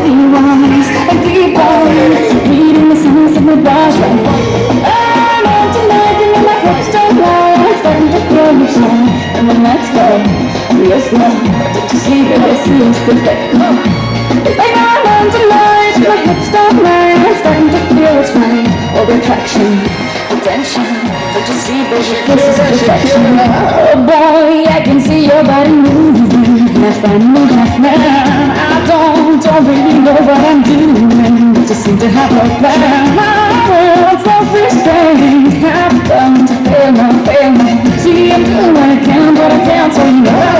he was a deep reading the signs of my brush. I'm on tonight, and my hips don't lie. I'm starting to feel you shine. And then let's go, real slow. Don't you see that this is perfect? Like I'm on tonight, my hips don't lie. I'm starting to feel it's right. All the attraction, attention. Don't you see, baby, this is perfection. Oh boy, I can see your body moving. Half animal, half man. I don't really know what I'm doing. Just seem to have a plan. My world's self-restrained. Have done to fail now, fail now. See, I'm doing what I can, but I can't. So you know